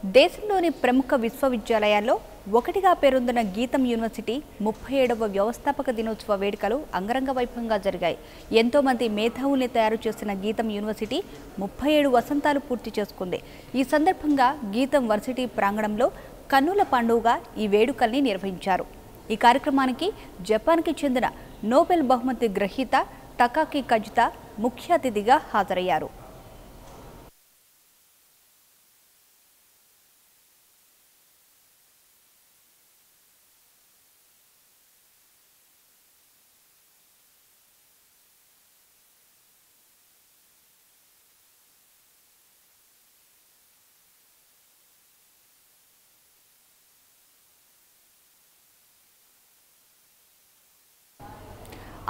దేశంలోని ప్రముఖ విశ్వవిద్యాలయాల్లో ఒకటిగా పేరొందిన గీతం యూనివర్సిటీ 37వ వ్యవస్థాపక దినోత్సవ వేడుకలు అంగరంగ వైభవంగా జరిగాయి. ఎంతో మంది మేధావుల్ని తయారు చేసిన గీతం యూనివర్సిటీ 37 వసంతాలు పూర్తి చేసుకుంది. ఈ సందర్భంగా గీతం వర్సిటీ ప్రాంగణంలో కన్నుల పండుగగా ఈ వేడుకల్ని నిర్వహించారు. ఈ కార్యక్రమానికి జపాన్కి చెందిన నోబెల్ బహుమతి గ్రహీత తకాకి కజితా ముఖ్య అతిథిగా హాజరయ్యారు.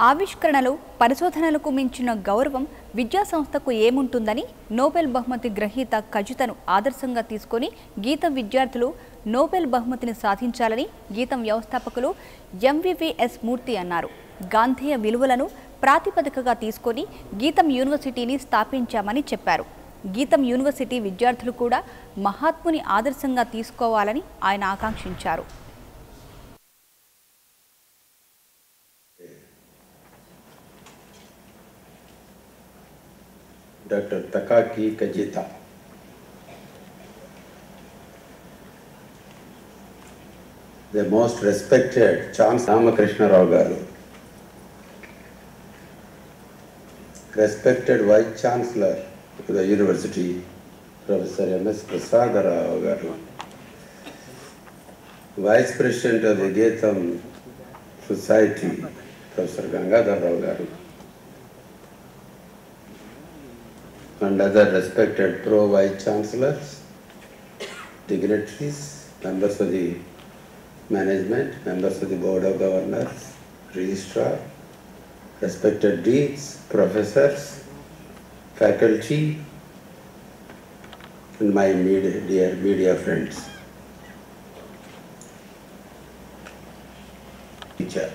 ఆవిష్కరణలు, పరిశోధనలకు మించిన గౌరవం విద్యా సంస్థకు ఏముంటుందని నోబెల్ బహుమతి గ్రహీత కజితను ఆదర్శంగా తీసుకొని గీతం విద్యార్థులు నోబెల్ బహుమతిని సాధించాలని గీతం వ్యవస్థాపకులు ఎంవివిఎస్ మూర్తి అన్నారు. గాంధేయ విలువలను ప్రాతిపదికగా తీసుకొని గీతం యూనివర్సిటీని స్థాపించామని చెప్పారు. గీతం యూనివర్సిటీ విద్యార్థులు కూడా మహాత్ముని ఆదర్శంగా తీసుకోవాలని ఆయన ఆకాంక్షించారు. Dr. Takaki Kajita. The most respected Chancellor Ramakrishna Rao Garu, respected Vice Chancellor of the University, Professor M.S. Prasad Rao Garu, Vice President of the GITAM Society, Professor Gangadhar Rao Garu, and other respected pro-vice chancellors, dignitaries, members of the management, members of the board of governors, registrar, respected deans, professors, faculty, and my dear media friends. Teacher.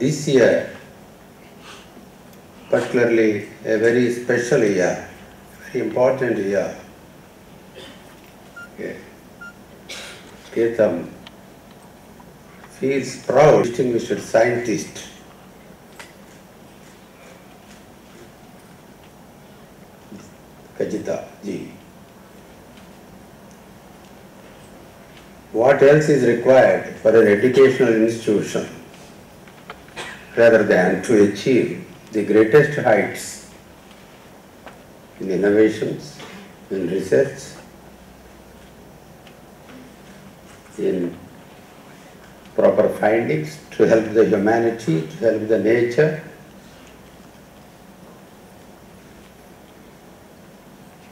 This year, particularly a very special year, very important year. GITAM feels proud, distinguished scientist, Kajita ji. What else is required for an educational institution rather than to achieve the greatest heights in innovations, in research, in proper findings to help the humanity, to help the nature.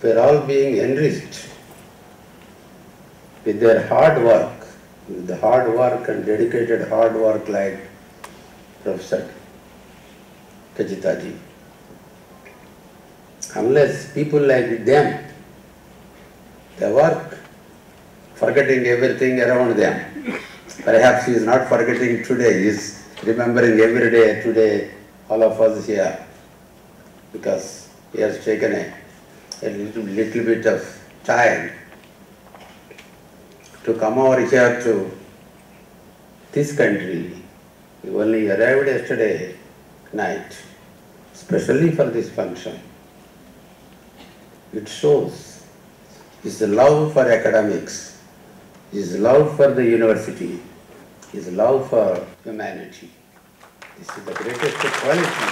We are all being enriched with their hard work, with the hard work and dedicated hard work like Professor Kajita ji. Unless people like them, they work, forgetting everything around them. Perhaps he is not forgetting today, he is remembering every day today, all of us here, because he has taken a little bit of time to come over here to this country. He only arrived yesterday night, especially for this function. It shows his love for academics, his love for the university, his love for humanity. This is the greatest quality.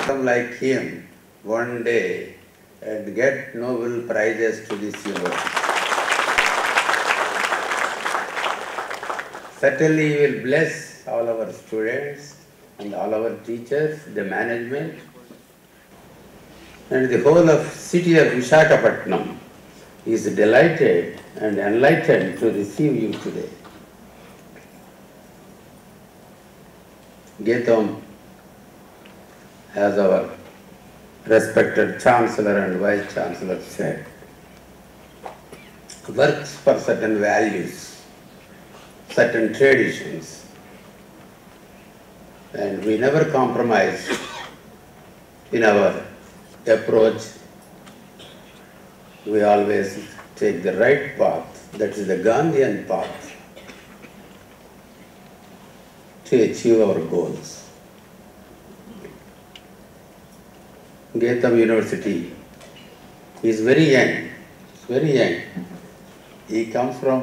Some like him one day and get Nobel prizes to this university. Certainly he will bless all our students and all our teachers, the management, and the whole of city of Vishaka is delighted and enlightened to receive you today. GITAM, as our respected Chancellor and Vice Chancellor said, works for certain values, certain traditions, and we never compromise in our approach, we always take the right path, that is the Gandhian path, to achieve our goals. GITAM University is very young, it's very young. He comes from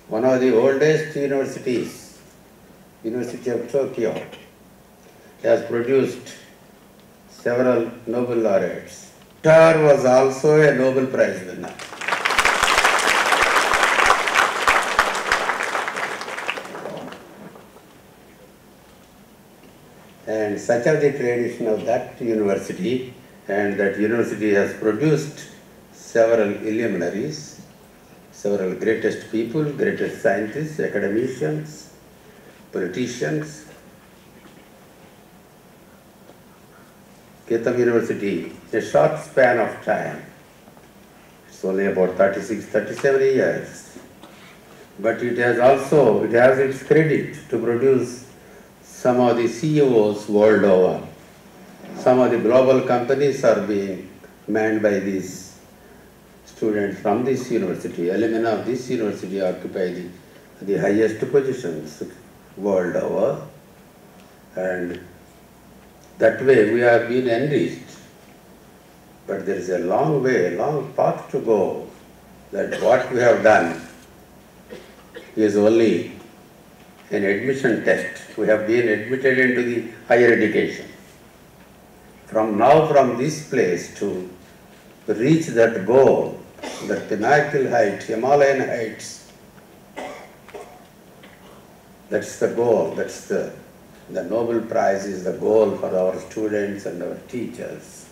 one of the oldest universities, University of Tokyo. He has produced several Nobel laureates. Tar was also a Nobel Prize winner. And such of the tradition of that university, and that university has produced several illuminaries, several greatest people, greatest scientists, academicians, politicians. GITAM University, a short span of time, it's only about 36, 37 years, but it has its credit to produce some of the CEOs world over. Some of the global companies are being manned by these students from this university. Alumni of this university occupy the highest positions world over, and that way we have been enriched. But there is a long way, long path to go, that what we have done is only an admission test. We have been admitted into the higher education. From this place to reach that goal, that pinnacle height, Himalayan heights, that's the goal, that's the Nobel Prize is the goal for our students and our teachers.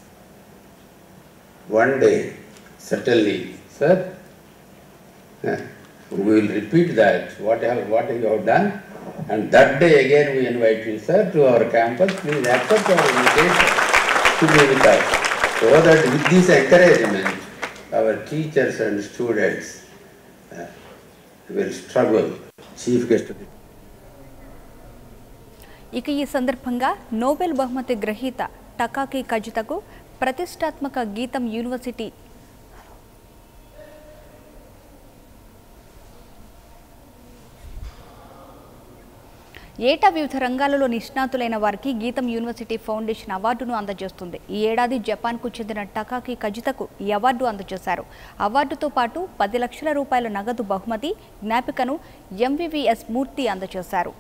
One day, certainly, sir, we will repeat that, what you have done, and that day again we invite you, sir, to our campus. Please accept our invitation to be with us, so that with this encouragement, our teachers and students will struggle. Chief guest. ఇక ఈ సందర్భంగా Nobel బహుమతి గ్రహీత టకాకి కజితకు ప్రతిష్టాత్మక గీతం university ఏటా వివిధ రంగాలలో నిష్ణాతులైన వారికి గీతం యూనివర్సిటీ ఫౌండేషన్ అవార్డును అందజేస్తుంది. ఈ ఏడాది జపాన్కు చెందిన టకాకి కజితకు ఈ అవార్డు అందజేశారు. అవార్డుతో పాటు 10 లక్షల రూపాయల నగదు బహుమతి, జ్ఞాపికను ఎంవివిఎస్ మూర్తి అందజేశారు.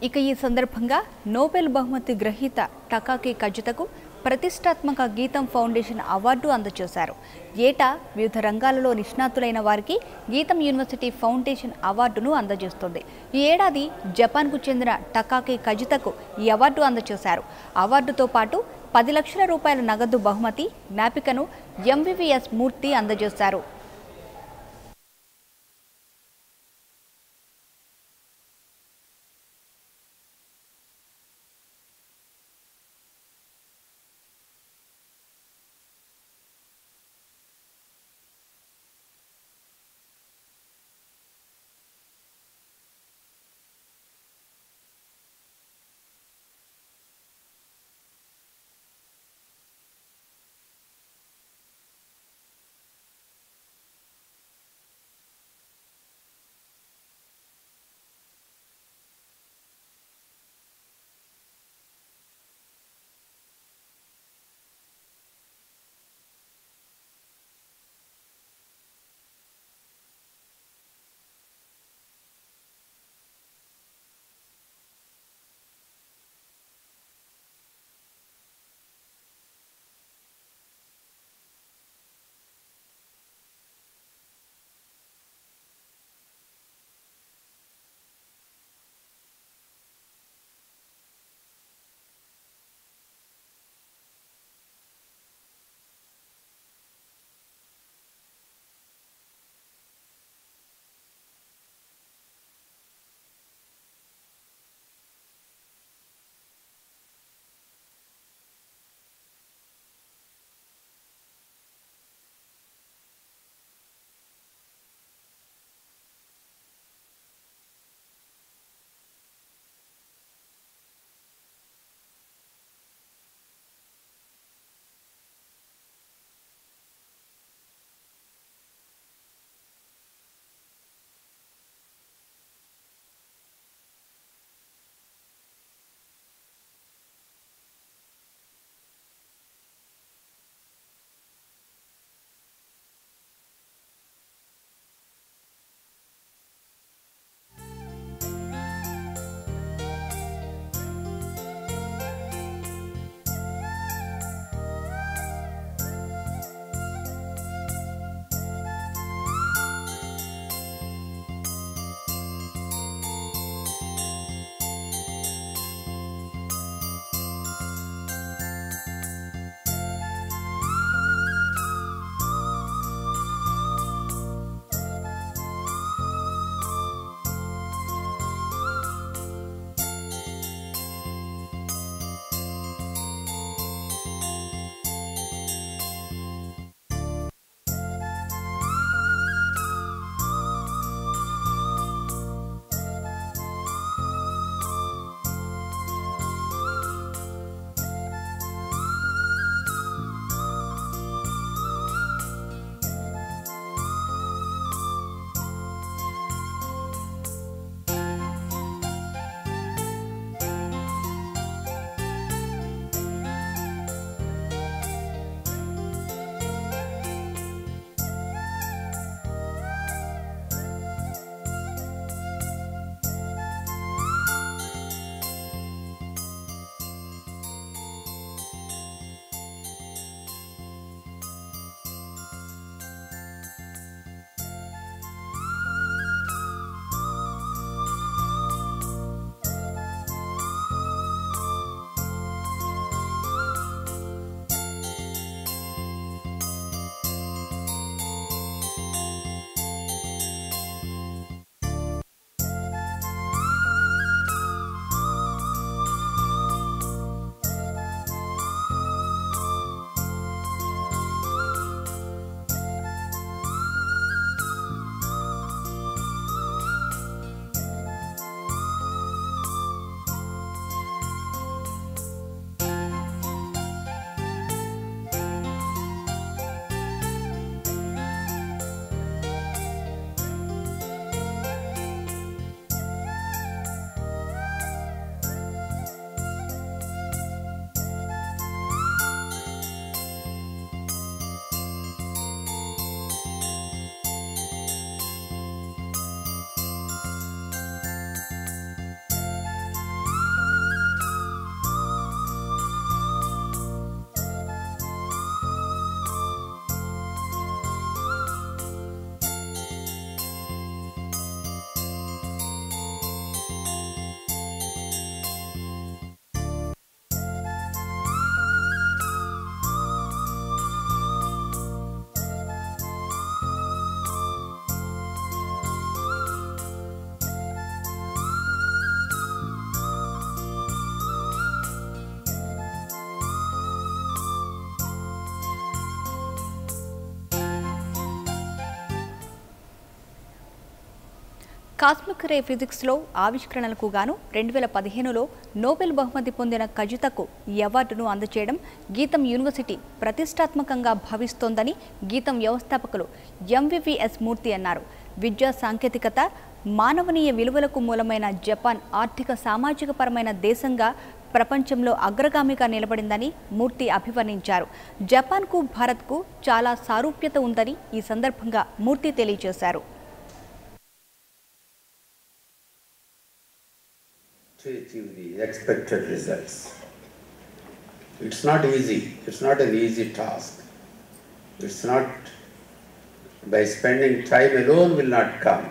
ఇక ఈ సందర్భంగా నోబెల్ బహుమతి గ్రహీత టకాకి కజుతకు ప్రతిష్టాత్మక గీతం ఫౌండేషన్ అవార్డు అందజేశారు. ఏటా వివిధ రంగాలలో నిష్ణాతులైన వారికి గీతం యూనివర్సిటీ ఫౌండేషన్ అవార్డును అందజేస్తుంది. ఈ ఏడాది జపాన్కు చెందిన టకాకి కజుతకు ఈ అవార్డు అందజేశారు. అవార్డుతో పాటు 10 లక్షల రూపాయల నగదు బహుమతి, జ్ఞాపికను ఎంవివిఎస్ మూర్తి అందజేశారు. కాస్మిక్ రే ఫిజిక్స్లో ఆవిష్కరణలకు గాను 2015లో నోబెల్ బహుమతి పొందిన కజితకు ఈ అవార్డును అందజేయడం గీతం యూనివర్సిటీ ప్రతిష్టాత్మకంగా భావిస్తోందని గీతం వ్యవస్థాపకులు ఎంవివిఎస్ మూర్తి అన్నారు. విద్యా సాంకేతికత, మానవీయ విలువలకు మూలమైన జపాన్ ఆర్థిక సామాజిక పరమైన దేశంగా ప్రపంచంలో అగ్రగామిగా నిలబడిందని మూర్తి అభివర్ణించారు. జపాన్కు భారత్కు చాలా సారూప్యత ఉందని ఈ సందర్భంగా మూర్తి తెలియజేశారు. To achieve the expected results. It's not easy. It's not an easy task. It's not by spending time alone will not come.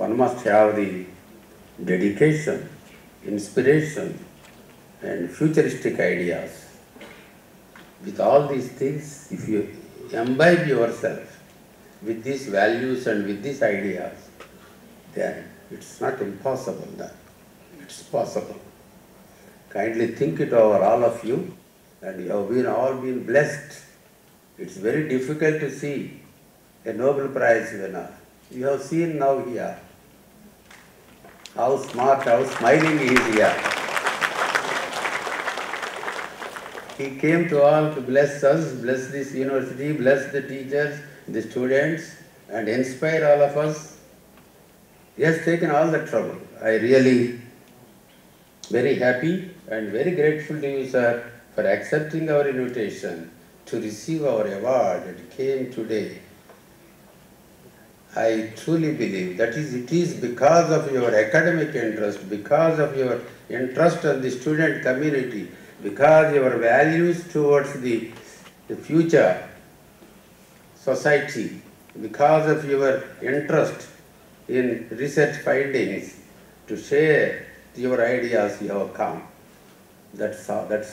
One must have the dedication, inspiration, and futuristic ideas. With all these things, if you imbibe yourself with these values and with these ideas, then it's not impossible that. It's possible. Kindly think it over, all of you, and you have all been blessed. It's very difficult to see a Nobel Prize winner. You have seen now here how smart, how smiling he is here. He came to all to bless us, bless this university, bless the teachers, the students, and inspire all of us. He has taken all the trouble. I really very happy and very grateful to you, sir, for accepting our invitation to receive our award. It came today. I truly believe that it is because of your academic interest, because of your interest in the student community, because your values towards the future society, because of your interest in research findings, to share your ideas you have come. That's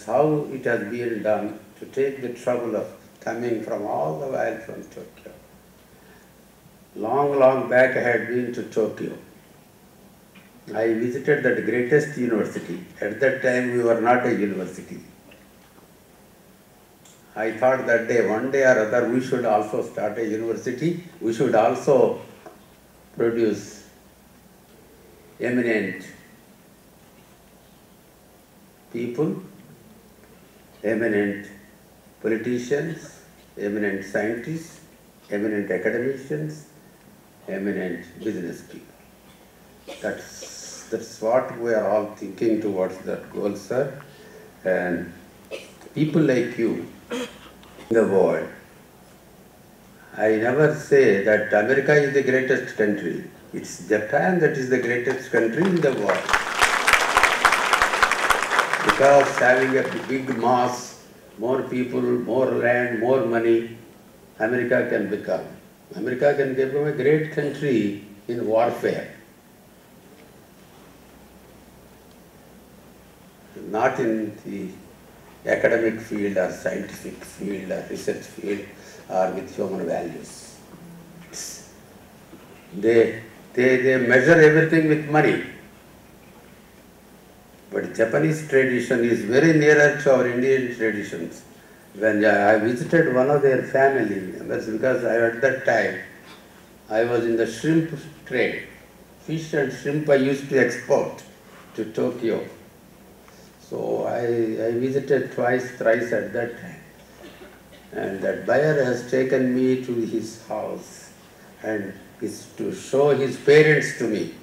how it has been done, to take the trouble of coming from all the while from Tokyo. Long back I had been to Tokyo. I visited that greatest university. At that time we were not a university. I thought that day, one day or other, we should also start a university. We should also produce eminent people, eminent politicians, eminent scientists, eminent academicians, eminent business people. That's what we are all thinking towards that goal, sir. And people like you in the world, I never say that America is the greatest country. It's Japan that is the greatest country in the world. Because having a big mass, more people, more land, more money, America can become a great country in warfare. Not in the academic field or scientific field or research field or with human values. They measure everything with money. But Japanese tradition is very nearer to our Indian traditions. When I visited one of their family members, because at that time I was in the shrimp trade. Fish and shrimp I used to export to Tokyo. So I visited twice, thrice at that time. And that buyer has taken me to his house and is to show his parents to me.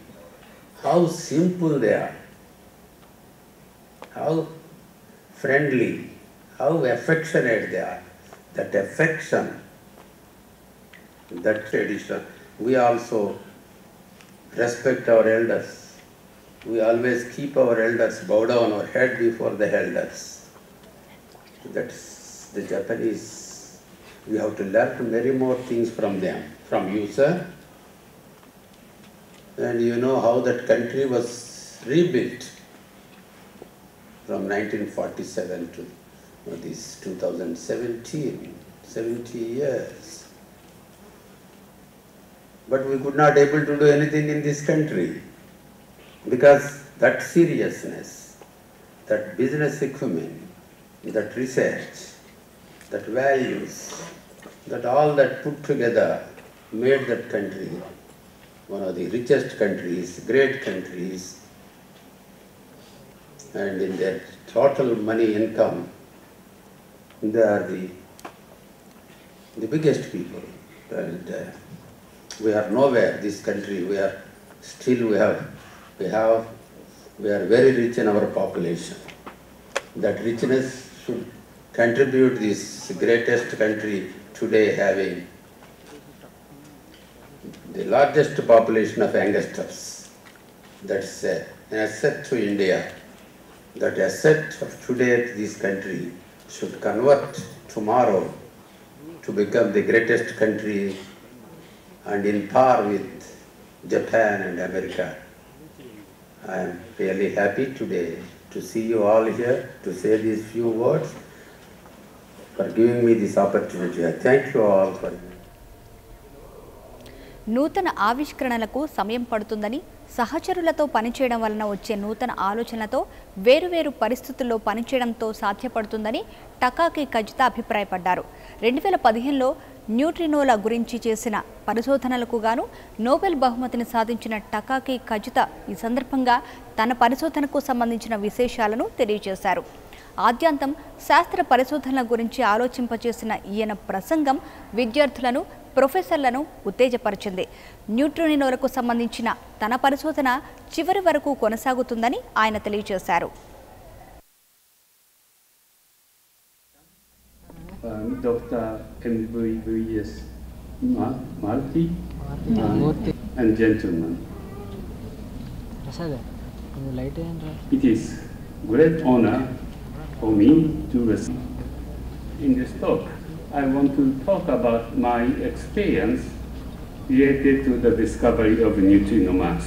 How simple they are. How friendly, how affectionate they are. That affection, that tradition. We also respect our elders. We always keep our elders, bow down our head before the elders. That's the Japanese. We have to learn many more things from them, from you, sir. And you know how that country was rebuilt from 1947 to this 2017, 70 years. But we could not able to do anything in this country because that seriousness, that business acumen, that research, that values, that all that put together made that country one of the richest countries, great countries, and in their total money income, they are the biggest people. And we are nowhere, this country, we are very rich in our population. That richness should contribute this greatest country today having the largest population of youngsters. That's an asset to India. That asset of today, this country should convert tomorrow to become the greatest country and in par with Japan and America. I am really happy today to see you all here, to say these few words, for giving me this opportunity. I thank you all for it. నూతన ఆవిష్కరణలకు సమయం పడుతుందని, సహచరులతో పనిచేయడం వలన వచ్చే నూతన ఆలోచనలతో వేరువేరు పరిస్థితుల్లో పనిచేయడంతో సాధ్యపడుతుందని టకాకి కజిత అభిప్రాయపడ్డారు. 2015లో న్యూట్రినోల గురించి చేసిన పరిశోధనలకు గాను నోబెల్ బహుమతిని సాధించిన టకాకి కజిత ఈ సందర్భంగా తన పరిశోధనకు సంబంధించిన విశేషాలను తెలియజేశారు. ఆద్యంతం శాస్త్ర పరిశోధనల గురించి ఆలోచింపచేసిన ఈయన ప్రసంగం విద్యార్థులను, ప్రొఫెసర్లను ఉత్తేజపరిచింది. న్యూట్రినోలకు సంబంధించిన తన పరిశోధన చివరి వరకు కొనసాగుతుందని ఆయన తెలియజేశారు. Dr. MVVS Marti and gentlemen, it is great honor for me to receive. In this talk, I want to talk about my experience related to the discovery of neutrino mass.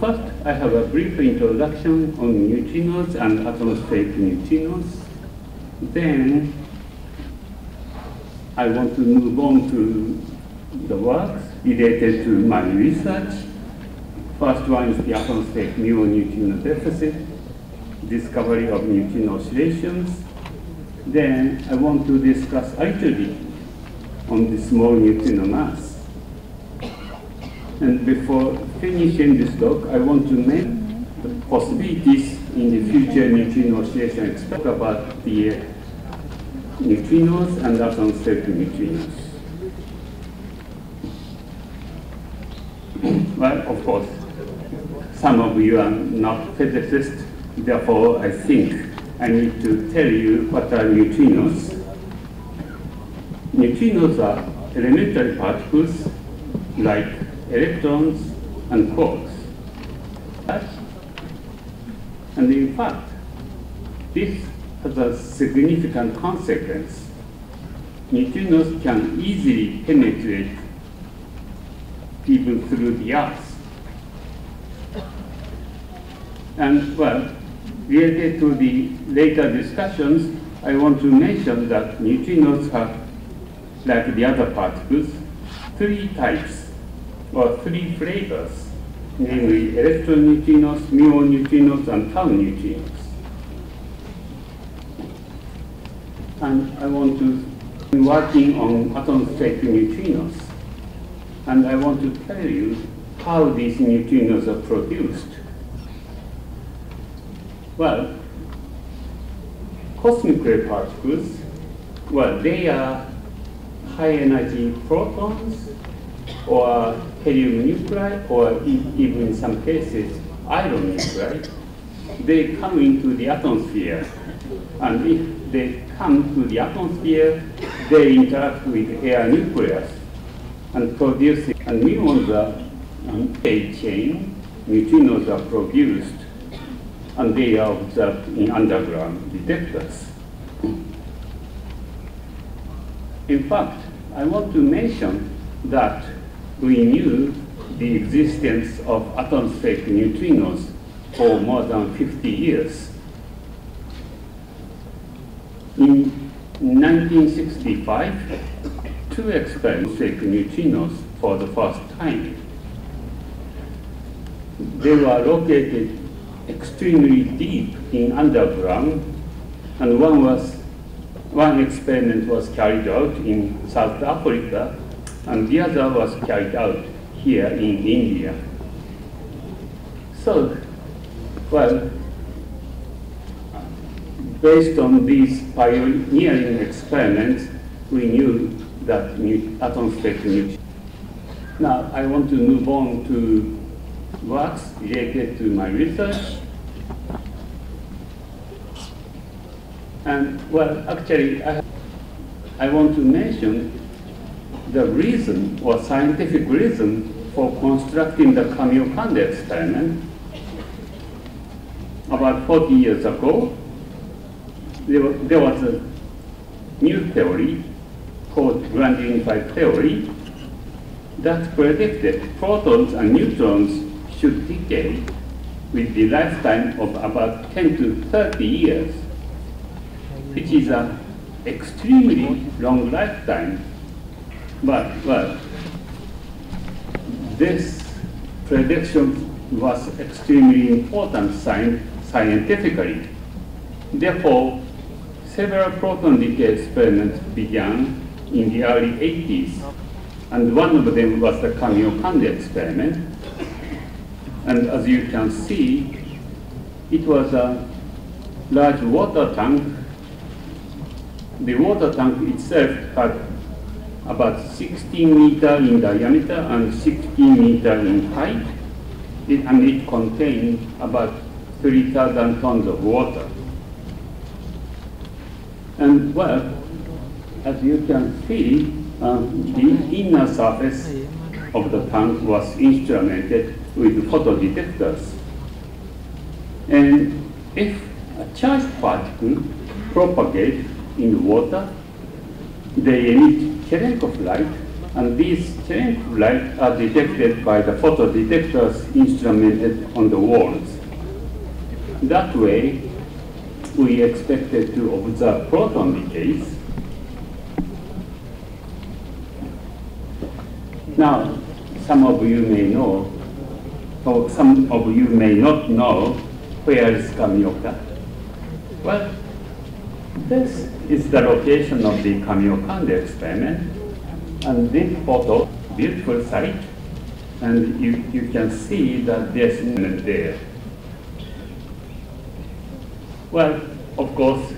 First, I have a brief introduction on neutrinos and atmospheric neutrinos. Then, I want to move on to the works related to my research. First one is the atmospheric muon-neutrino deficit, discovery of neutrino oscillations. Then, I want to discuss a little bit on the small neutrino mass. And before finishing this talk, I want to make the possibilities in the future neutrino oscillation. Talk about the neutrinos and atmospheric neutrinos. Well, of course, some of you are not physicists, therefore I think I need to tell you what are neutrinos. Neutrinos are elementary particles like electrons and quarks. And in fact, this has a significant consequence. Neutrinos can easily penetrate even through the earth. And well, related to the later discussions, I want to mention that neutrinos have, like the other particles, three types or three flavors, namely electron neutrinos, muon neutrinos, and tau neutrinos. And I want to be working on atmospheric neutrinos. And I want to tell you how these neutrinos are produced. Well, cosmic ray particles, well, they are high energy protons or helium nuclei, or even in some cases, iron nuclei. They come into the atmosphere. And if they come to the atmosphere, they interact with air nucleus and produce it. And muons are a chain, neutrinos are produced, and they are observed in underground detectors. In fact, I want to mention that we knew the existence of atmospheric neutrinos for more than 50 years. In 1965, two experiments atmospheric neutrinos for the first time. They were located extremely deep in underground, and one was one experiment was carried out in South Africa, and the other was carried out here in India. So, well, based on these pioneering experiments, we knew that atmospheric neutrino. Now, I want to move on to works related to my research. And, well, actually, I want to mention the reason or scientific reason for constructing the Kamiokande experiment. About 40 years ago, there was a new theory called grand unified theory that predicted protons and neutrons should decay with the lifetime of about 10 to 30 years, which is an extremely long lifetime. But, well, this prediction was extremely important scientifically. Therefore, several proton decay experiments began in the early 80s, and one of them was the Kamiokande experiment. And as you can see, it was a large water tank. The water tank itself had about 16 meters in diameter and 16 meters in height, and it contained about 3,000 tons of water. And, well, as you can see, the inner surface of the tank was instrumented with photodetectors. And if a charged particle propagates in the water, they emit Cherenkov light, and these Cherenkov light are detected by the photodetectors instrumented on the walls. That way, we expected to observe proton decays. Now, some of you may know, or some of you may not know, where is Kamioka? Well, this is the location of the Kamiokande experiment, and this photo, beautiful site, and you can see that there's nothing there. Well, of course,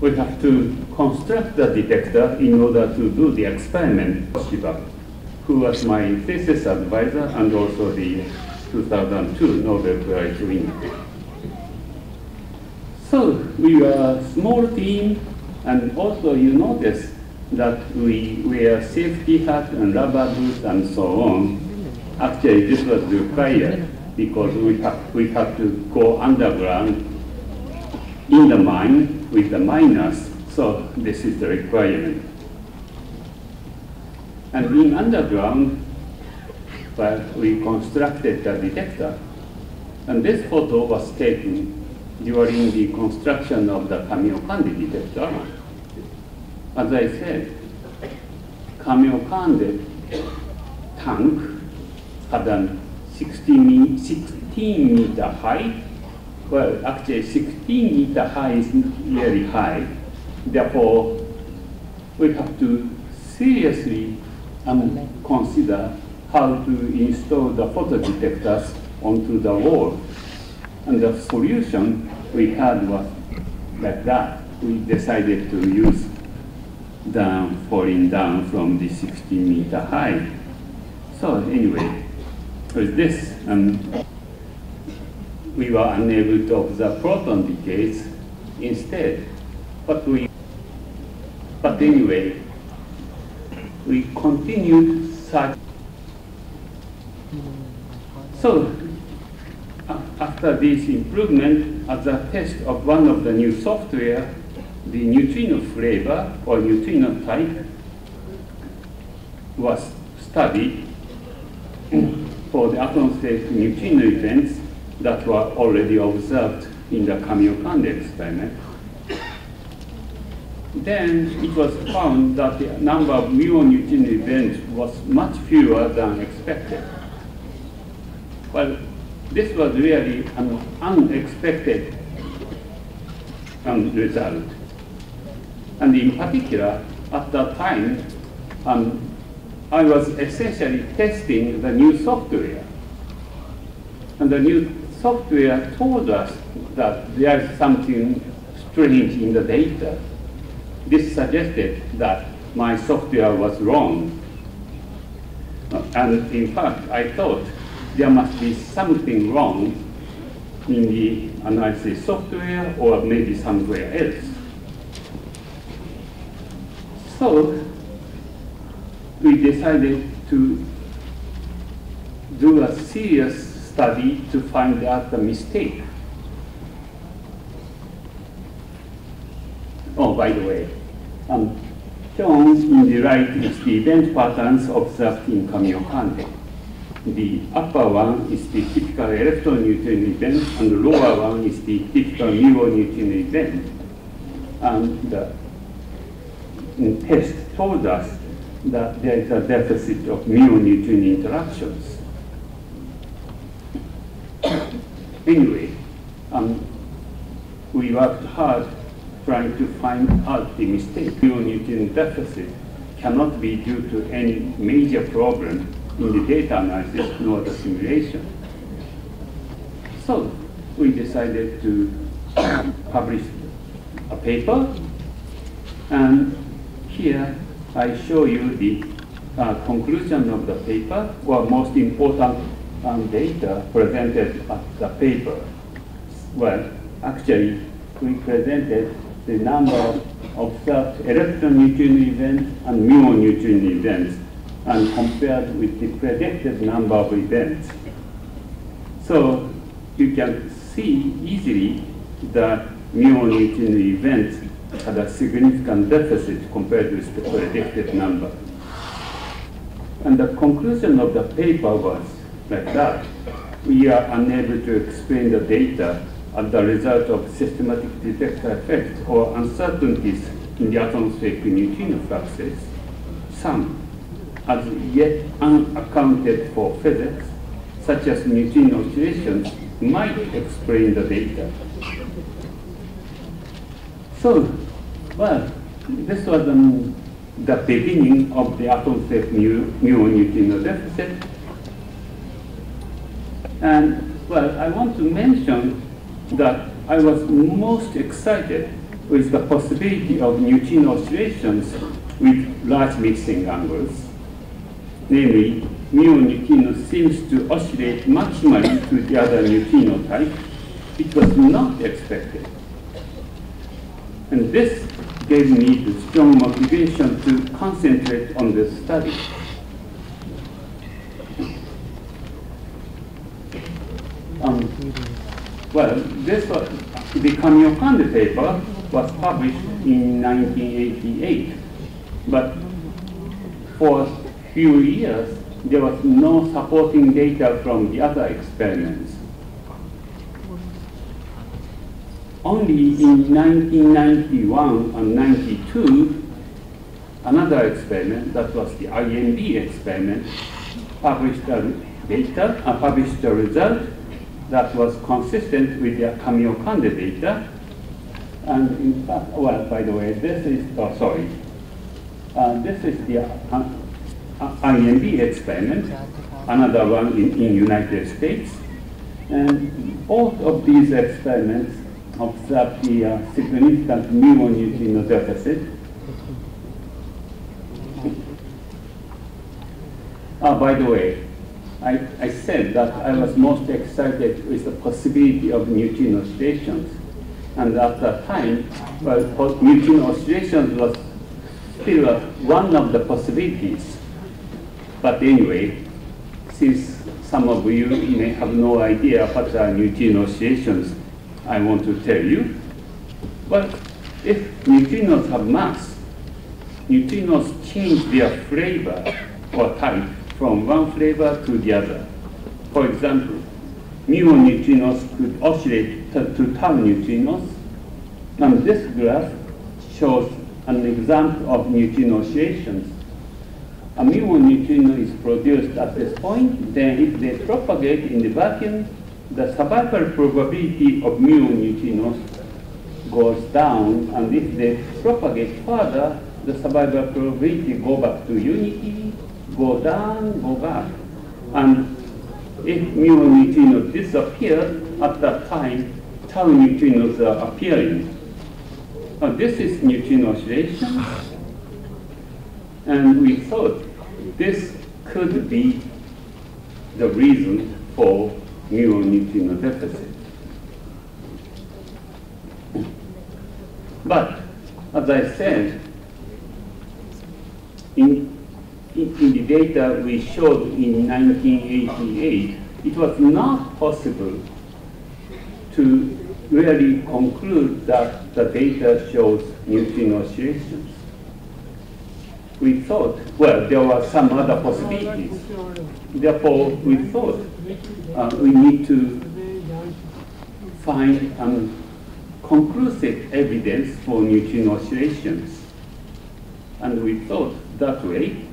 we have to construct the detector in order to do the experiment. Vishaka, who was my thesis advisor and also the 2002 Nobel Prize winner. So we were a small team, and also you notice that we wear safety hat and rubber boots and so on. Actually, this was required because we had to go underground in the mine with the miners, so this is the requirement. And in underground, well, we constructed the detector, and this photo was taken during the construction of the Kamiokande detector. As I said, Kamiokande tank had a 16 meter height. Well, actually 16 meter high is really high. Therefore, we have to seriously consider how to install the photodetectors onto the wall. And the solution we had was like that. We decided to use falling down from the 16 meter high. So anyway, with this, we were unable to observe proton decays instead. But anyway, we continued such. So after this improvement, as a test of one of the new software, the neutrino flavor or neutrino type was studied for the atmospheric neutrino events that were already observed in the Kamiokande experiment. Then it was found that the number of muon neutrino events was much fewer than expected. Well, this was really an unexpected result. And in particular, at that time, I was essentially testing the new software. And the new software told us that there is something strange in the data. This suggested that my software was wrong. And in fact, I thought there must be something wrong in the analysis software or maybe somewhere else. So we decided to do a serious study to find out the mistake. Oh, by the way, shown in the right is the event patterns observed in Kamiokande. The upper one is the typical electron neutrino event, and the lower one is the typical muon neutrino event. And the test told us that there is a deficit of muon neutrino interactions. Anyway, we worked hard trying to find out the mistake. Muon neutrino deficit cannot be due to any major problem in the data analysis nor the simulation. So we decided to publish a paper, and here I show you the conclusion of the paper, or most important data presented at the paper. Well, actually, we presented the number of observed electron neutrino events and muon neutrino events, and compared with the predicted number of events. So you can see easily that muon neutrino events had a significant deficit compared with the predicted number. And the conclusion of the paper was like that. We are unable to explain the data as the result of systematic detector effects or uncertainties in the atmospheric neutrino fluxes. Some as yet unaccounted for physics, such as neutrino oscillations, might explain the data. So, well, this was the beginning of the atmospheric muon neutrino deficit. And, well, I want to mention that I was most excited with the possibility of neutrino oscillations with large mixing angles. Namely, muon neutrino seems to oscillate maximally to the other neutrino type. It was not expected. And this gave me the strong motivation to concentrate on this study. Well, this was, the Kamiokande paper was published in 1988, but for few years, there was no supporting data from the other experiments. Only in 1991 and 92, another experiment, that was the IMB experiment, published a result that was consistent with the Kamiokande data. And in fact, well, by the way, this is, this is the IMB experiment, another one in United States. And both of these experiments observed the significant muon neutrino deficit. By the way, I said that I was most excited with the possibility of neutrino oscillations. And at that time, well, neutrino oscillations was still one of the possibilities. But anyway, since some of you may have no idea what are neutrino oscillations, I want to tell you. But if neutrinos have mass, neutrinos change their flavor or type from one flavor to the other. For example, muon neutrinos could oscillate to tau neutrinos. And this graph shows an example of neutrino oscillations. A muon neutrino is produced at this point, then if they propagate in the vacuum, the survival probability of muon neutrinos goes down, and if they propagate further, the survival probability go back to unity, go down, go back. And if mu neutrinos disappear, at that time, tau neutrinos are appearing. This is neutrino oscillation, and we thought this could be the reason for mu neutrino deficit. But, as I said, in the data we showed in 1988, it was not possible to really conclude that the data shows neutrino oscillations. We thought, well, there were some other possibilities. Therefore, we thought we need to find conclusive evidence for neutrino oscillations. And we thought that way,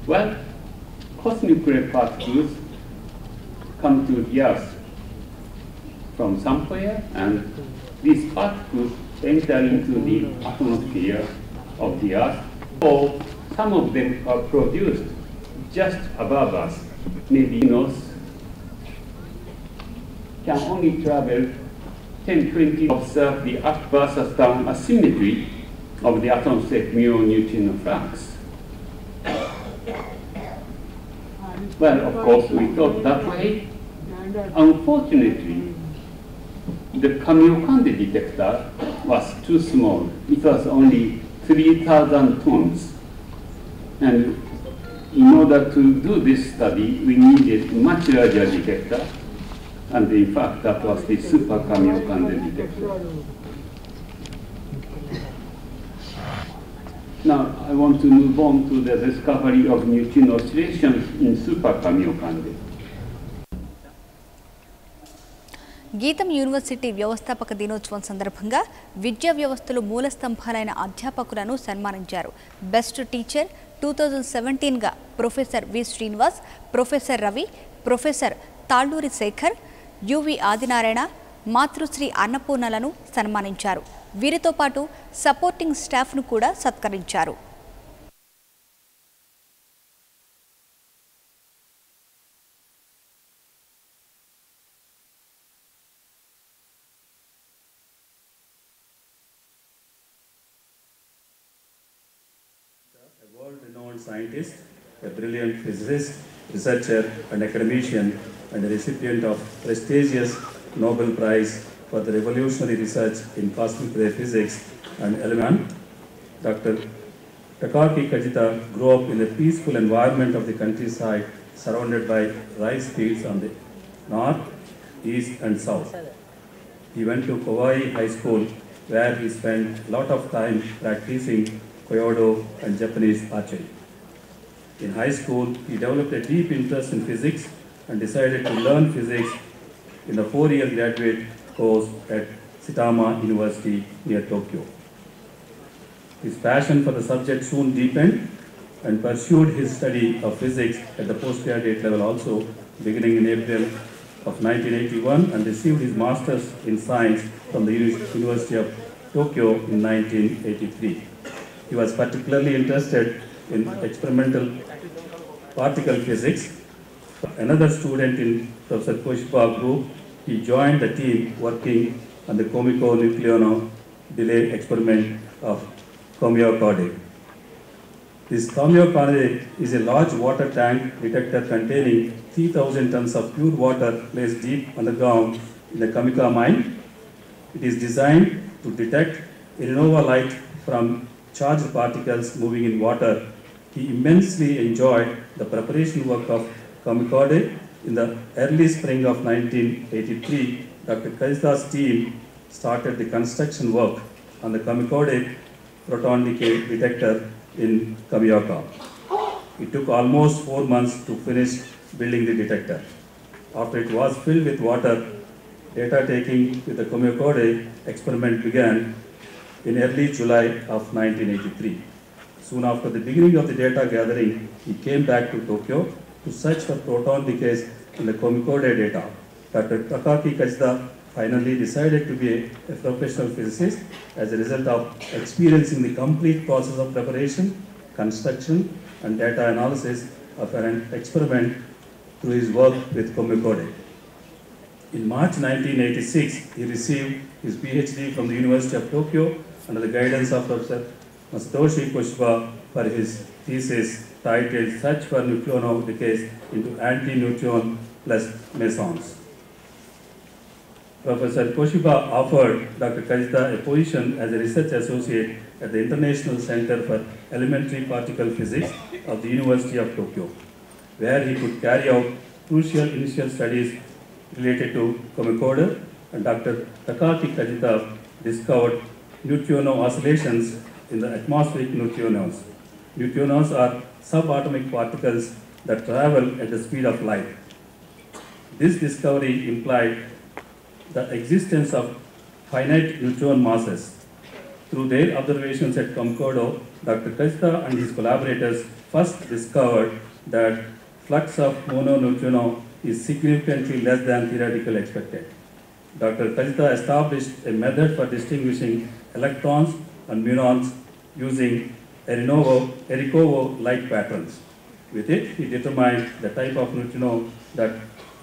well, cosmic ray particles come to the Earth from somewhere, and these particles enter into the atmosphere of the Earth. Or some of them are produced just above us. Maybe can only travel 10, 20, observe the up versus down asymmetry of the atmospheric mu neutrino flux. Well, of course, we thought that way. Unfortunately, the Kamiokande detector was too small. It was only 3,000 tons. And in order to do this study, we needed a much larger detector. And in fact, that was the super Kamiokande detector. Now, I want to move on to the discovery of neutrino oscillations in super Kamiokande. GITAM university వ్యవస్థాపక దినోత్సవం సందర్భంగా విద్యా వ్యవస్థలో మూల స్తంభాలైన అధ్యాపకులను సన్మానించారు. Best teacher 2017గా professor V Srinivas, professor Ravi, professor Talluri Sekhar, U V Adinarayana, Matrusri అన్నపూర్ణలను సన్మానించారు. వీరితో పాటు సపోర్టింగ్ స్టాఫ్ను కూడా సత్కరించారు. A world-renowned scientist, a brilliant physicist, researcher and academician, and a recipient of prestigious Nobel Prize for the revolutionary research in cosmic ray physics and element, Dr. Takaki Kajita grew up in a peaceful environment of the countryside, surrounded by rice fields on the north, east and south. He went to Kauai High School, where he spent a lot of time practicing Koyodo and Japanese archery. In high school, he developed a deep interest in physics and decided to learn physics in the 4-year graduate course at Saitama University near Tokyo. His passion for the subject soon deepened and pursued his study of physics at the postgraduate level also, beginning in April of 1981, and received his master's in science from the University of Tokyo in 1983. He was particularly interested in experimental particle physics. Another student in Professor Koshiba group, he joined the team working on the Komiko Nucleono delay experiment of Kamiokande. This Kamiokande is a large water tank detector containing 3,000 tons of pure water placed deep underground in the Kamika mine. It is designed to detect Innova light from charged particles moving in water. He immensely enjoyed the preparation work of Kamikade. In the early spring of 1983, Dr. Kajita's team started the construction work on the Kamikade proton decay detector in Kamioka. It took almost 4 months to finish building the detector. After it was filled with water, data taking with the Kamikade experiment began in early July of 1983. Soon after the beginning of the data gathering, he came back to Tokyo to search for proton decays in the Kamikade data. Dr. Takaki Kajita finally decided to be a professional physicist as a result of experiencing the complete process of preparation, construction, and data analysis of an experiment through his work with Komikode. In March 1986, he received his PhD from the University of Tokyo under the guidance of Professor Masatoshi Koshiba for his thesis titled Search for Neutrino Decays into Anti-Neutron plus Mesons. Professor Koshiba offered Dr. Kajita a position as a research associate at the International Center for Elementary Particle Physics of the University of Tokyo, where he could carry out crucial initial studies related to Komikode, and Dr. Takaaki Kajita discovered neutrino oscillations in the atmospheric neutrinos. Neutrinos are subatomic particles that travel at the speed of light. This discovery implied the existence of finite neutron masses. Through their observations at Komikode, Dr. Kajita and his collaborators first discovered that flux of mononeutrino is significantly less than theoretically expected. Dr. Kajita established a method for distinguishing electrons and muons using Erikovo light patterns. With it, he determined the type of neutrino that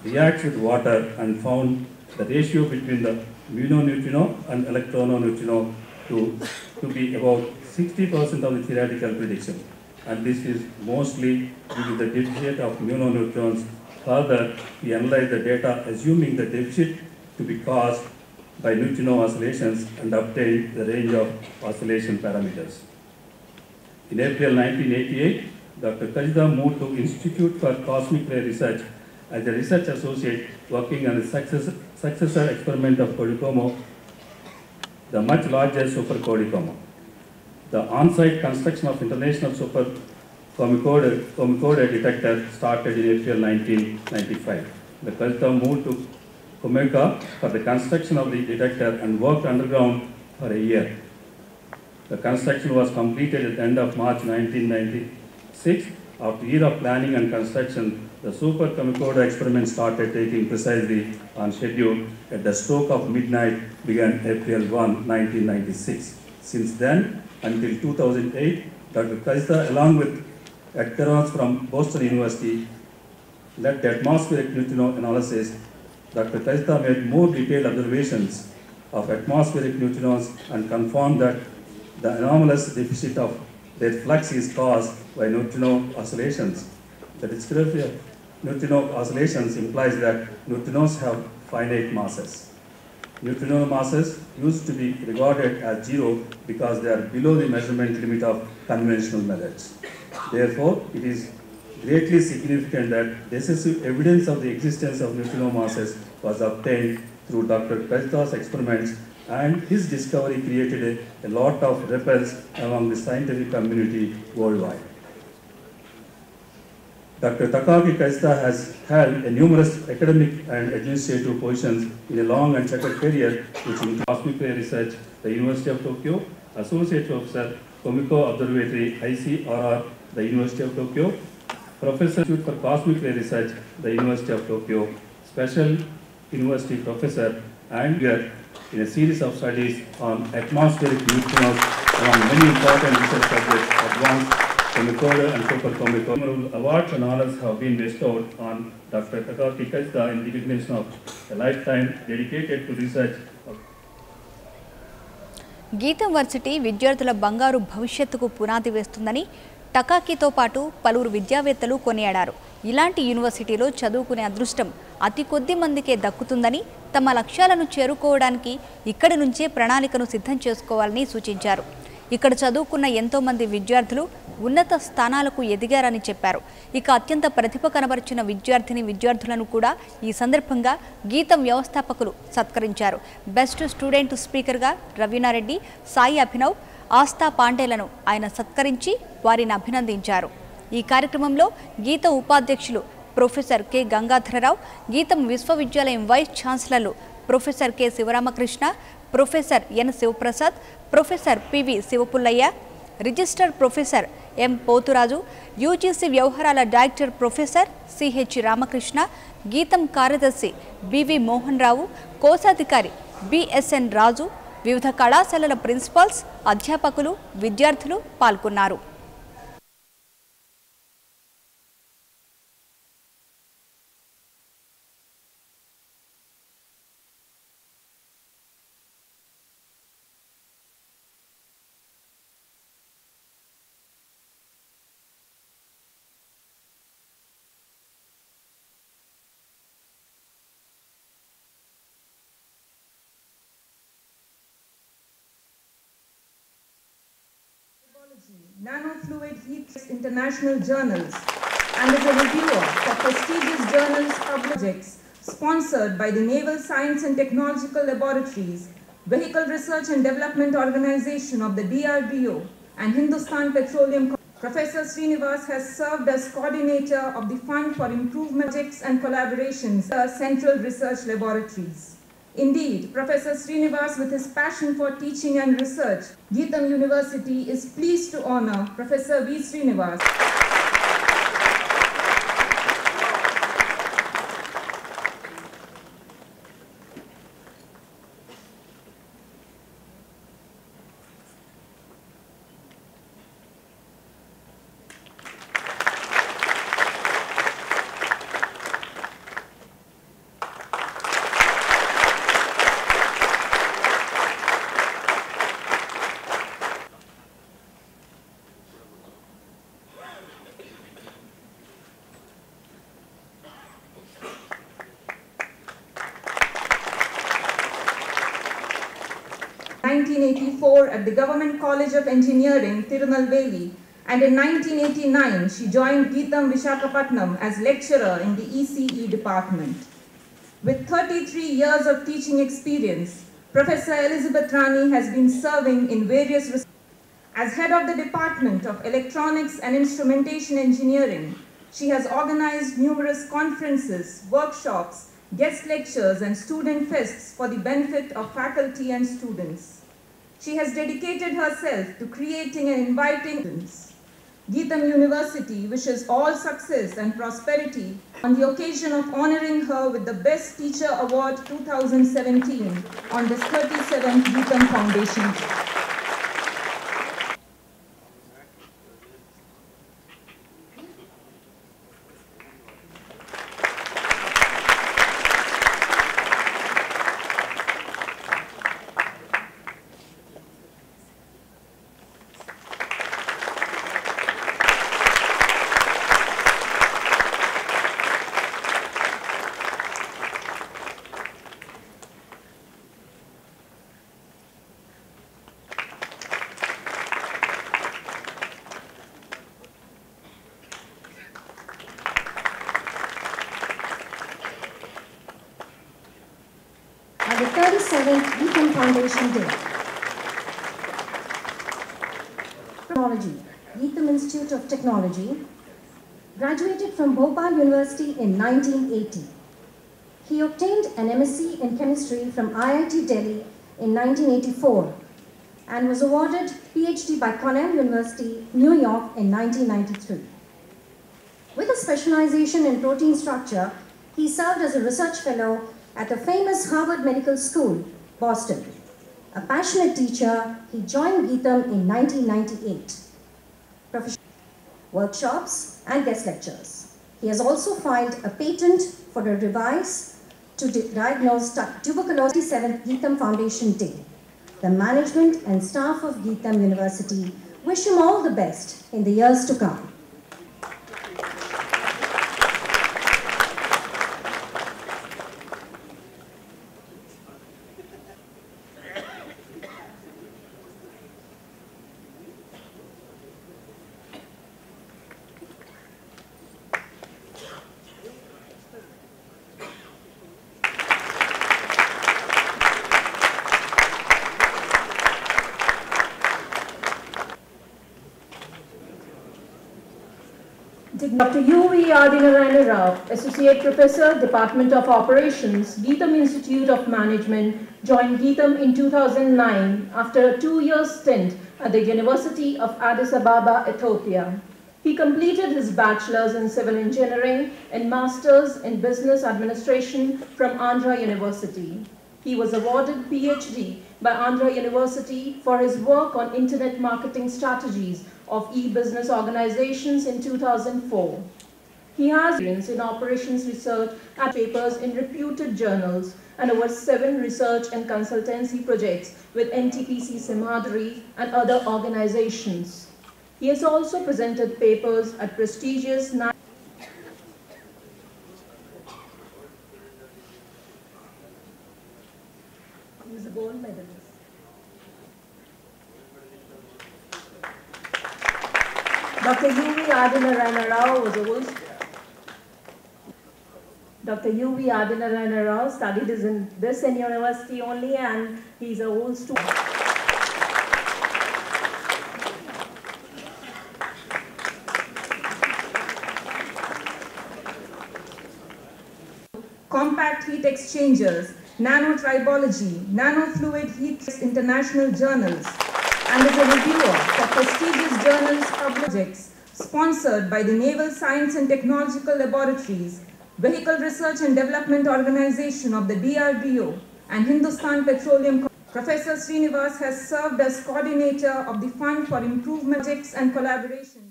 reacts with water and found the ratio between the munoneutrino and electrononeutrino to be about 60% of the theoretical prediction. And this is mostly due to the deficit of munoneutrons. Further, we analyzed the data assuming the deficit to be caused by neutrino oscillations and obtained the range of oscillation parameters. In April 1988, Dr. Kajita moved to Institute for Cosmic Ray Research as a research associate working on the successor experiment of Kodikomo, the much larger Super Kodikomo. The on-site construction of International Super Komikode detector started in April 1995. The Kajita moved to Komeka for the construction of the detector and worked underground for a year. The construction was completed at the end of March 1996. After a year of planning and construction, the Super Komikode experiment started taking precisely on schedule at the stroke of midnight began April 1, 1996. Since then, until 2008, Dr. Kajita, along with adherents from Boston University, led the atmospheric neutrino analysis. Dr. Kajita made more detailed observations of atmospheric neutrinos and confirmed that the anomalous deficit of their flux is caused by neutrino oscillations. The discrepancy of neutrino oscillations implies that neutrinos have finite masses. Neutrino masses used to be regarded as zero because they are below the measurement limit of conventional methods. Therefore, it is greatly significant that decisive evidence of the existence of neutrino masses was obtained through Dr. Kajita's experiments, and his discovery created a lot of ripples among the scientific community worldwide. Dr. Takaaki Kajita has held numerous academic and administrative positions in a long and checkered career, which includes cosmic ray research, the University of Tokyo, Associate Professor, Komiko Observatory, ICRR, the University of Tokyo, Professor for Cosmic Ray Research, the University of Tokyo, Special University Professor, and in a series of studies on atmospheric neutrinos among many important research subjects, advanced Komikode and Super Komikode. Awards and honors have been bestowed on Dr. Takaaki Kajita in recognition of a lifetime dedicated to research. GITAM varsity విద్యార్థుల బంగారు భవిష్యత్తుకు పునాది వేస్తుందని టకాకీతో పాటు పలువురు విద్యావేత్తలు కొనియాడారు. ఇలాంటి యూనివర్సిటీలో చదువుకునే అదృష్టం అతి కొద్ది మందికే దక్కుతుందని, తమ లక్ష్యాలను చేరుకోవడానికి ఇక్కడి నుంచే ప్రణాళికను సిద్ధం చేసుకోవాలని సూచించారు. ఇక్కడ చదువుకున్న ఎంతో మంది విద్యార్థులు ఉన్నత స్థానాలకు ఎదిగారని చెప్పారు. ఇక అత్యంత ప్రతిభ కనబరిచిన విద్యార్థులను కూడా ఈ సందర్భంగా గీతం వ్యవస్థాపకులు సత్కరించారు. బెస్ట్ స్టూడెంట్ స్పీకర్గా రవీనారెడ్డి, సాయి అభినవ్, ఆస్థా పాండేలను ఆయన సత్కరించి వారిని అభినందించారు. ఈ కార్యక్రమంలో గీతం ఉపాధ్యక్షులు ప్రొఫెసర్ కె గంగాధరరావు, గీతం విశ్వవిద్యాలయం వైస్ ఛాన్సలర్లు professor K Sivaramakrishna, professor N Sivaprasad, professor P V Sivapullaiah, register professor M Pothuraju, UGC వ్యవహారాల director professor CH Ramakrishna, GITAM కార్యదర్శి బివి మోహన్ రావు, కోశాధికారి బిఎస్ఎన్ రాజు, వివిధ కళాశాలల ప్రిన్సిపల్స్, అధ్యాపకులు, విద్యార్థులు పాల్గొన్నారు. Nanofluid heat international journals and is a reviewer for prestigious journals projects sponsored by the Naval Science and Technological Laboratories, Vehicle Research and Development Organization of the DRDO and Hindustan Petroleum. Professor Srinivas has served as coordinator of the Fund for Improvement Projects and Collaborations at Central Research Laboratories. Indeed, Professor Srinivas, with his passion for teaching and research, GITAM University is pleased to honor Professor V. Srinivas. In 1984 at the Government College of Engineering, Tirunelveli, and in 1989 she joined GITAM Vishaka as lecturer in the ECE department. With 33 years of teaching experience, Professor Elizabeth Rani has been serving in various as head of the Department of Electronics and Instrumentation Engineering. She has organized numerous conferences, workshops, guest lectures and student fests for the benefit of faculty and students. She has dedicated herself to creating and inviting students. GITAM University wishes all success and prosperity on the occasion of honoring her with the Best Teacher Award 2017 on this 37th GITAM Foundation Day. The 37th GITAM Foundation Day. Technology, GITAM Institute of Technology, graduated from Bhopal University in 1980. He obtained an MSc in Chemistry from IIT Delhi in 1984 and was awarded PhD by Cornell University, New York in 1993. With a specialization in protein structure, he served as a research fellow at the famous Harvard Medical School, Boston. A passionate teacher, he joined GITAM in 1998. Workshops and guest lectures. He has also filed a patent for a device to diagnose tuberculosis. 7th GITAM Foundation Day. The management and staff of GITAM University wish him all the best in the years to come. Dr. U.V. Adinarayana Rao, Associate Professor, Department of Operations, GITAM Institute of Management, joined GITAM in 2009 after a 2-year stint at the University of Addis Ababa, Ethiopia. He completed his bachelor's in civil engineering and master's in business administration from Andhra University. He was awarded PhD by Andhra University for his work on internet marketing strategies of e-business organizations in 2004. He has experience in operations research and papers in reputed journals and over 7 research and consultancy projects with NTPC Simhadri and other organizations. He has also presented papers at prestigious He was a gold medalist. Dr. U.V. Adinarayana Rao was a Dr. U.V. Adinarayana Rao studied in this university only, and he's a old student. Compact heat exchangers, nanotribology, nanofluid heat international journals, and is a reviewer for prestigious journals projects sponsored by the Naval Science and Technological Laboratories, Vehicle Research and Development Organization of the DRDO, and Hindustan Petroleum. Professor Srinivas has served as coordinator of the Fund for Improvement Projects and Collaboration.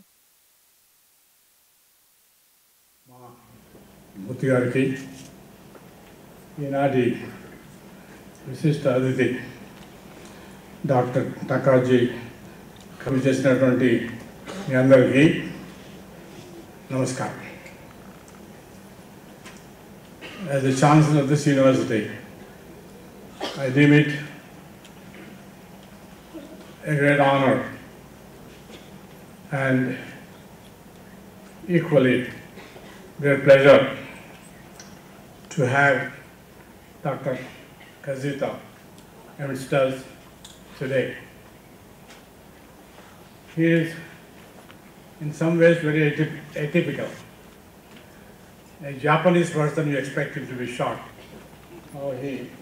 Mutigariki, ఈనాటి విశిష్ట అతిథి doctor టకాజీ కవి చేసినటువంటి మీ అందరికీ నమస్కారం. As the Chancellor of this university, I deem it a great honor and equally great pleasure to have Dr. Kazita amidst us today. He is in some ways very atypical. A Japanese person, you expect him to be short. Oh,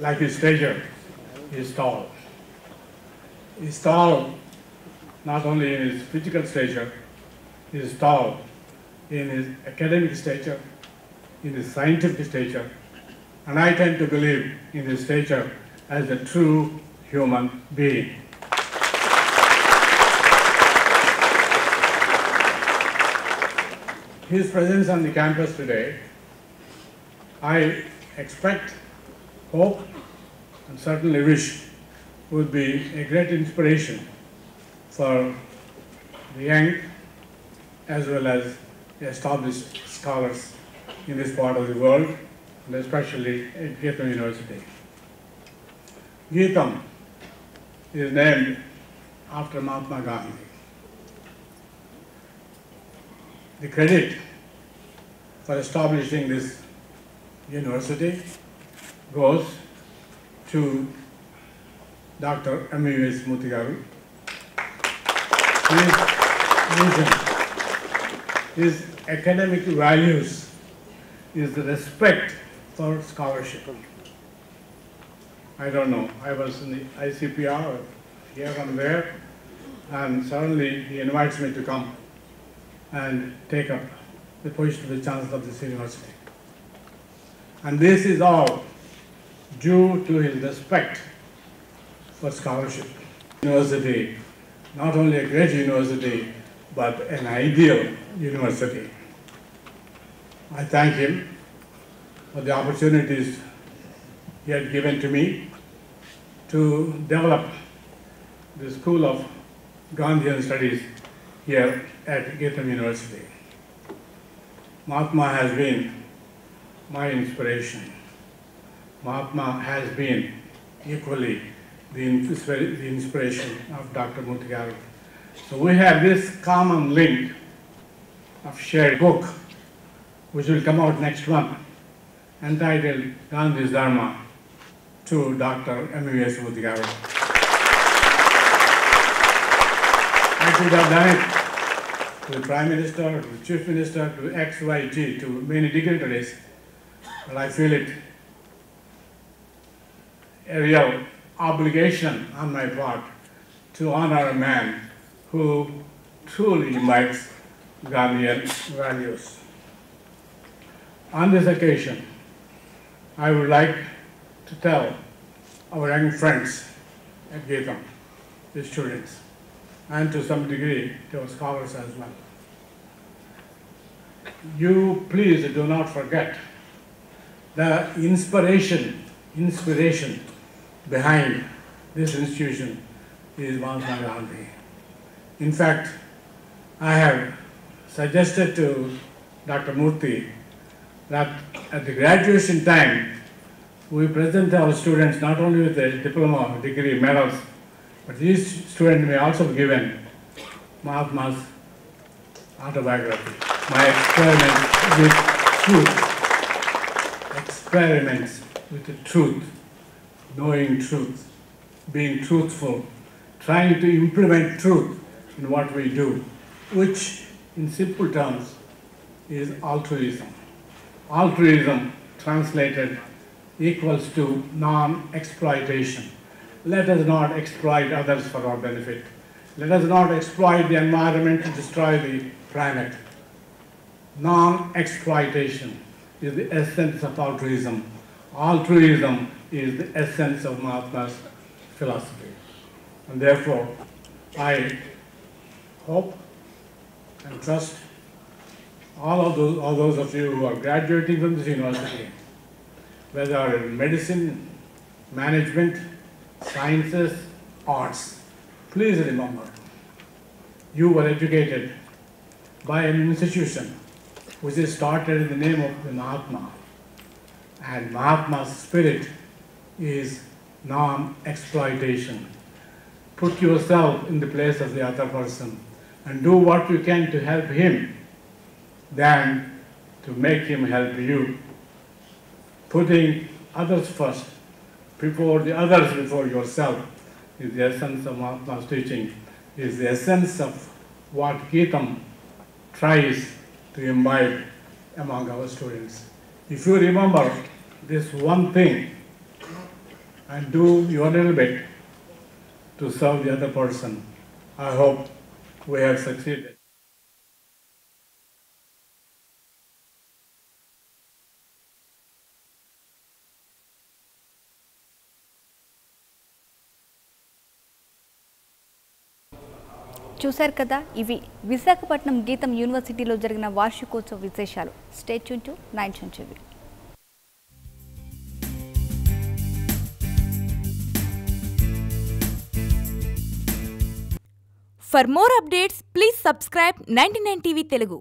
like his stature, he is tall. He is tall not only in his physical stature, he is tall in his academic stature, in his scientific stature, and I tend to believe in his stature as a true human being. His presence on the campus today, I expect, hope, and certainly wish would be a great inspiration for the young as well as the established scholars in this part of the world, and especially at GITAM University. GITAM is named after Mahatma Gandhi. The credit for establishing this university goes to Dr. M.V.S. Mutigaru. His vision, his academic values is the respect for scholarship. I don't know, I was in the ICPR here and there, and suddenly he invites me to come and take up the position of the Chancellor of this university. And this is all due to his respect for scholarship. University, not only a great university, but an ideal university. I thank him for the opportunities he had given to me to develop the School of Gandhian Studies here at GITAM University. Mahatma has been my inspiration. Mahatma has been equally the inspiration of Dr. Mutigaru. So we have this common link of shared book, which will come out next month, entitled Gandhi's Dharma to Dr. M.V.S. Mutigaru. I could have done it to the Prime Minister, to the Chief Minister, to XYG, to many dignitaries, but I feel it a real obligation on my part to honor a man who truly imbibes Gandhian values. On this occasion, I would like to tell our young friends at GITAM, the students, and to some degree to our scholars as well. You please do not forget the inspiration behind this institution is Mahatma Gandhi. In fact, I have suggested to Dr. Murthy that at the graduation time, we present our students not only with a diploma, degree, medals, but these students may also be given Mahatma's autobiography, my experiments with truth, experiments with the truth, knowing truth, being truthful, trying to implement truth in what we do, which in simple terms is altruism. Altruism translated equals to non-exploitation. Let us not exploit others for our benefit. Let us not exploit the environment to destroy the planet. Non-exploitation is the essence of altruism. Altruism is the essence of Mahatma's philosophy. And therefore, I hope and trust all those of you who are graduating from this university, whether in medicine, management, sciences, arts, please remember, you were educated by an institution which is started in the name of the Mahatma. And Mahatma's spirit is non-exploitation. Put yourself in the place of the other person and do what you can to help him than to make him help you. Putting others first, before the others before yourself, is the essence of Mahatma's teaching, is the essence of what GITAM tries to imbibe among our students. If you remember this one thing and do your little bit to serve the other person, I hope we have succeeded. చూశారు కదా, ఇవి విశాఖపట్నం గీతం యూనివర్సిటీలో జరిగిన వార్షికోత్సవ విశేషాలు. Stay tune to 9 Century. For more updates, please subscribe 99 TV Telugu.